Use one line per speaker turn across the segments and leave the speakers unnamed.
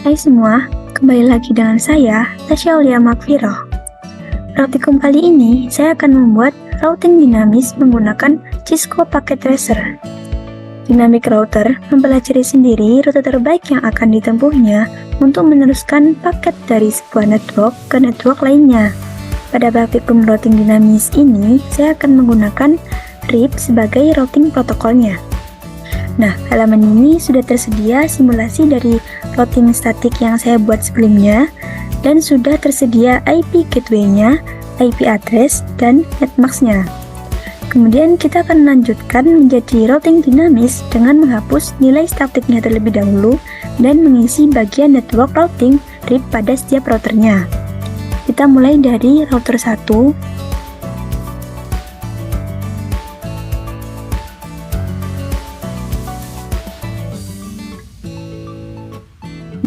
Hai semua, kembali lagi dengan saya, Tasya Aulia Makfiroh. Praktikum kali ini, saya akan membuat routing dinamis menggunakan Cisco Packet Tracer. Dynamic router mempelajari sendiri rute terbaik yang akan ditempuhnya untuk meneruskan paket dari sebuah network ke network lainnya. Pada praktikum routing dinamis ini, saya akan menggunakan RIP sebagai routing protokolnya. Nah, halaman ini sudah tersedia simulasi dari routing statik yang saya buat sebelumnya, dan sudah tersedia IP gateway-nya, IP address, dan netmask-nya. Kemudian kita akan melanjutkan menjadi routing dinamis dengan menghapus nilai statiknya terlebih dahulu dan mengisi bagian network routing RIP pada setiap routernya. Kita mulai dari router 1.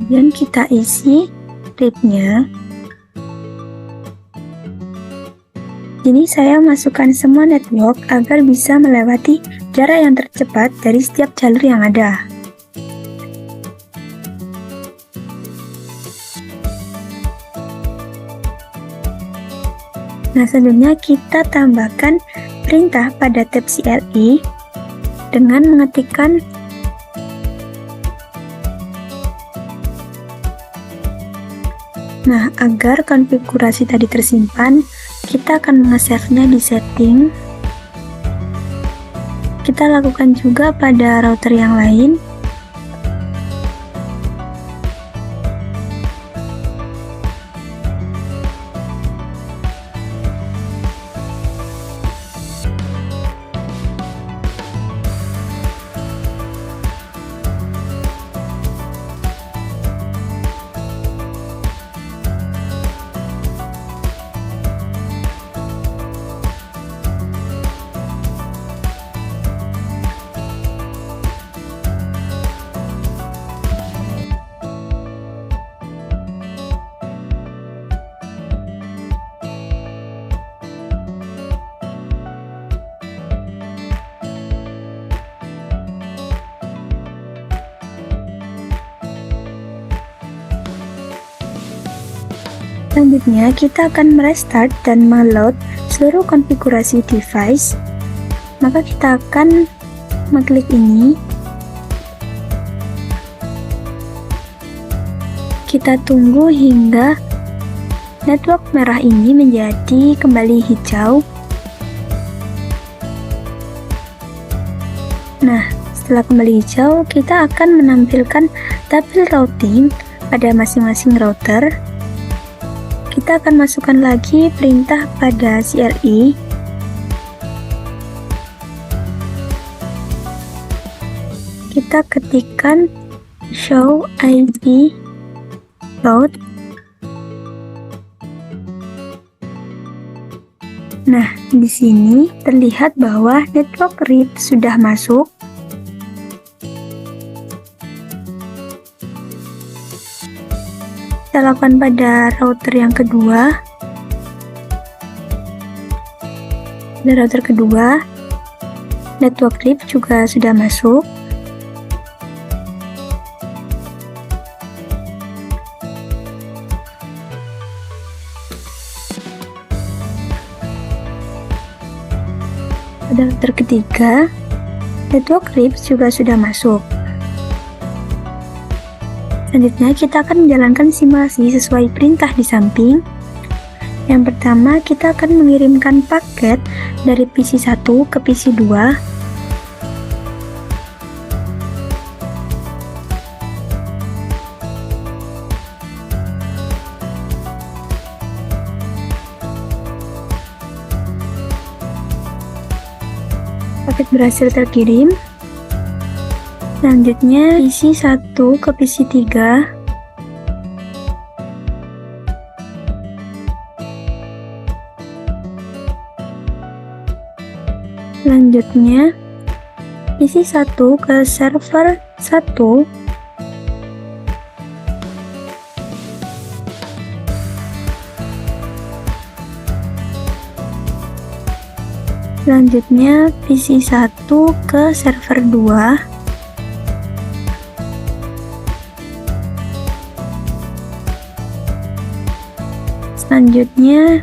Kemudian kita isi RIP-nya. Jadi saya masukkan semua network agar bisa melewati jarak yang tercepat dari setiap jalur yang ada. Nah, selanjutnya kita tambahkan perintah pada tab CLI dengan mengetikkan agar konfigurasi tadi tersimpan, kita akan nge-save-nya di setting. Kita lakukan juga pada router yang lain. Selanjutnya, kita akan merestart dan meload seluruh konfigurasi device. Maka kita akan mengklik ini. Kita tunggu hingga network merah ini menjadi kembali hijau. Nah, setelah kembali hijau, kita akan menampilkan tabel routing pada masing-masing router. Kita akan masukkan lagi perintah pada CLI. Kita ketikkan show IP route. Nah, di sini terlihat bahwa network RIP sudah masuk. Kita lakukan pada router yang kedua. Pada router kedua, network RIP juga sudah masuk. Pada router ketiga, network RIP juga sudah masuk. Selanjutnya, kita akan menjalankan simulasi sesuai perintah di samping. Yang pertama, kita akan mengirimkan paket dari PC 1 ke PC 2. Paket berhasil terkirim. Selanjutnya, PC 1 ke PC 3. Selanjutnya, PC 1 ke server 1. Selanjutnya, PC 1 ke server 2. Selanjutnya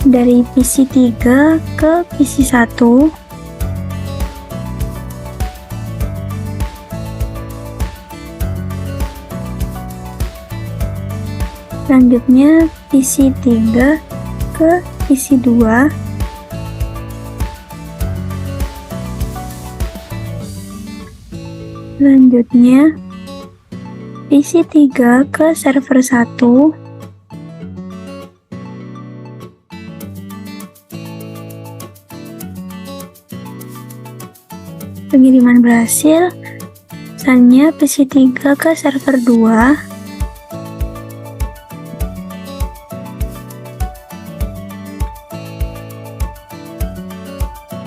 dari PC 3 ke PC 1. Selanjutnya PC 3 ke PC 2. Selanjutnya PC 3 ke server 1. Pengiriman berhasil. Selanjutnya PC 3 ke server 2.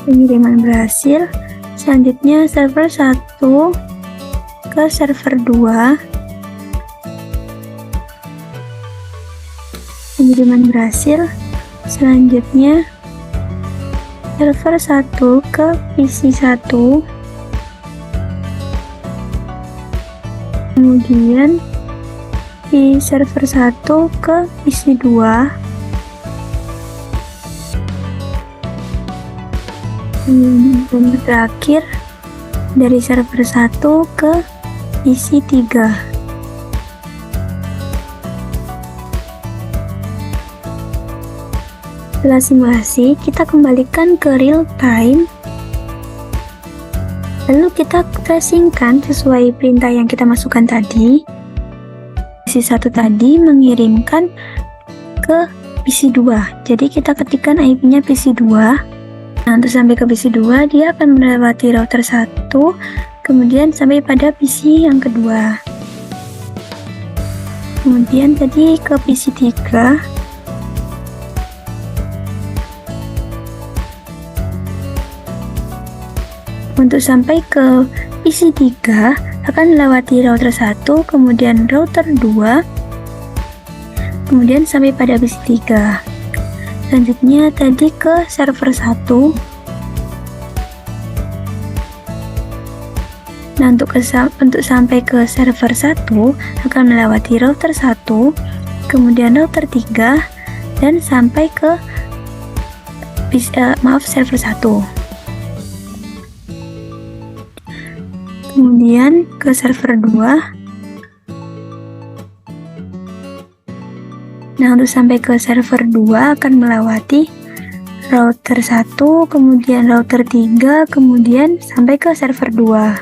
Pengiriman berhasil. Selanjutnya server 1 ke server 2. Pengiriman berhasil. Selanjutnya server 1 ke PC 1. Kemudian di server 1 ke PC 2. Dan terakhir dari server 1 ke PC 3. Setelah simulasi, kita kembalikan ke real time. Lalu kita tracingkan sesuai perintah yang kita masukkan tadi. PC 1 tadi mengirimkan ke PC 2. Jadi kita ketikkan IP-nya PC 2. Nah, untuk sampai ke PC 2, dia akan melewati router 1, kemudian sampai pada PC yang kedua. Kemudian tadi ke PC 3. Untuk sampai ke PC 3 akan melewati router 1, kemudian router 2, kemudian sampai pada PC 3. Selanjutnya tadi ke server 1. Nah, untuk sampai ke server 1 akan melewati router 1, kemudian router 3, dan sampai ke server 1. Kemudian ke server 2. Nah, untuk sampai ke server 2 akan melewati router 1, kemudian router 3, kemudian sampai ke server 2.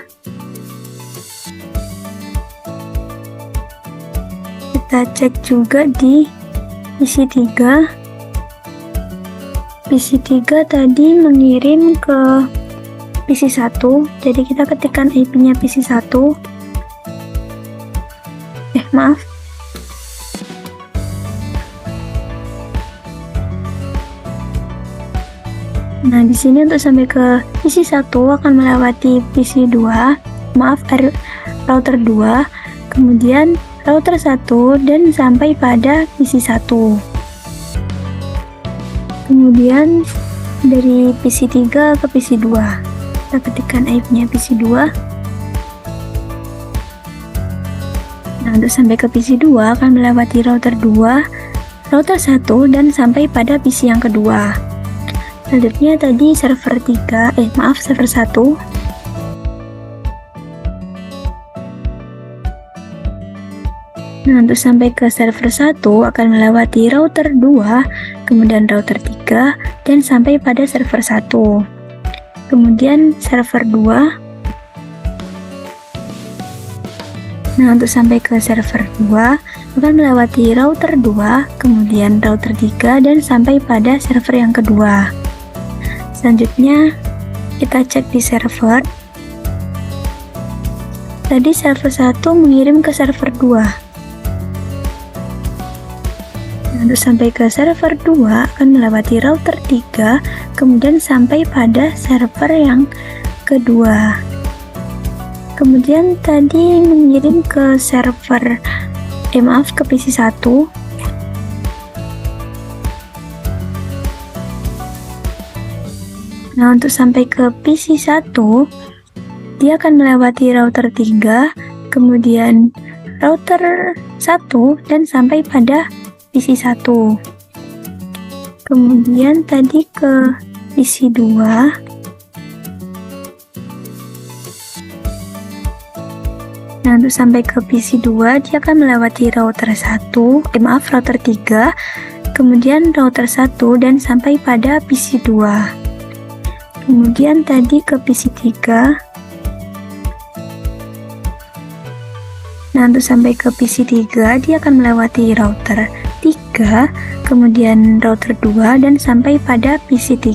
Kita cek juga di PC 3. PC 3 tadi mengirim ke PC 1, jadi kita ketikkan IP-nya PC 1. Maaf. Nah, di sini untuk sampai ke PC 1 akan melewati PC 2, router 2, kemudian router 1, dan sampai pada PC 1. Kemudian dari PC 3 ke PC 2. Kita ketikkan IP-nya PC 2. Nah, untuk sampai ke PC 2 akan melewati router 2, router 1, dan sampai pada PC yang kedua. Selanjutnya tadi server 1. Nah, untuk sampai ke server 1 akan melewati router 2, kemudian router 3, dan sampai pada server 1. Kemudian server 2. Nah, untuk sampai ke server 2 akan melewati router 2, kemudian router 3, dan sampai pada server yang kedua. Selanjutnya kita cek di server. Tadi server 1 mengirim ke server 2. Nah, untuk sampai ke server 2 akan melewati router 3, kemudian sampai pada server yang kedua. Kemudian tadi mengirim ke server ke PC 1. Nah, untuk sampai ke PC 1, dia akan melewati router 3, kemudian router 1, dan sampai pada PC1. Kemudian tadi ke PC2. Nah, untuk sampai ke PC2 dia akan melewati router 3, kemudian router 1 dan sampai pada PC2. Kemudian tadi ke PC3. Nah, untuk sampai ke PC3 dia akan melewati router 3, kemudian router 2 dan sampai pada PC3.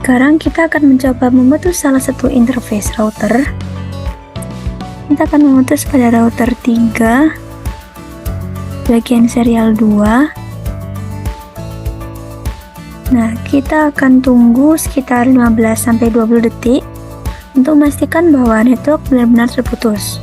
Sekarang kita akan mencoba memutus salah satu interface router. Kita akan memutus pada router 3 bagian serial 2. Nah, kita akan tunggu sekitar 15-20 detik untuk memastikan bahwa network benar-benar terputus.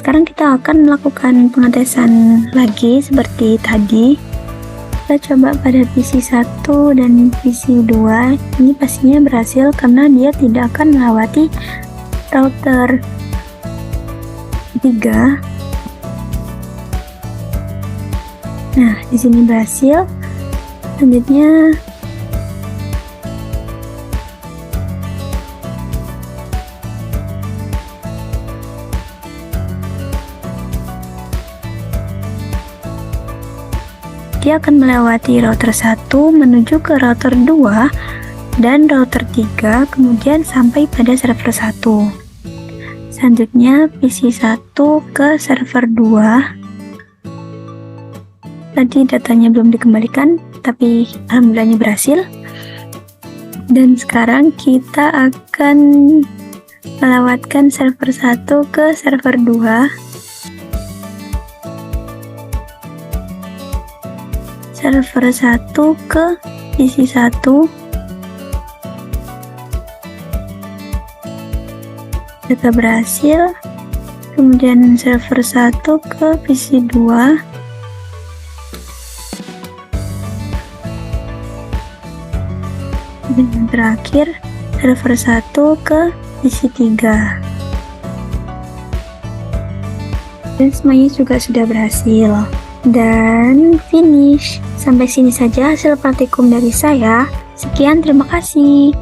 Sekarang kita akan melakukan pengetesan lagi seperti tadi. Kita coba pada PC1 dan PC2. Ini pastinya berhasil karena dia tidak akan melewati router 3. Nah, di sini berhasil. Selanjutnya dia akan melewati router 1 menuju ke router 2 dan router 3, kemudian sampai pada server 1. Selanjutnya PC1 ke server 2. Tadi datanya belum dikembalikan, tapi alhamdulillahnya berhasil. Dan sekarang kita akan melewatkan server 1 ke server 2. Server 1 ke PC1. Data berhasil. Kemudian server 1 ke PC2. Dan yang terakhir server 1 ke PC3. Dan semuanya juga sudah berhasil. Dan finish. Sampai sini saja hasil praktikum dari saya. Sekian, terima kasih.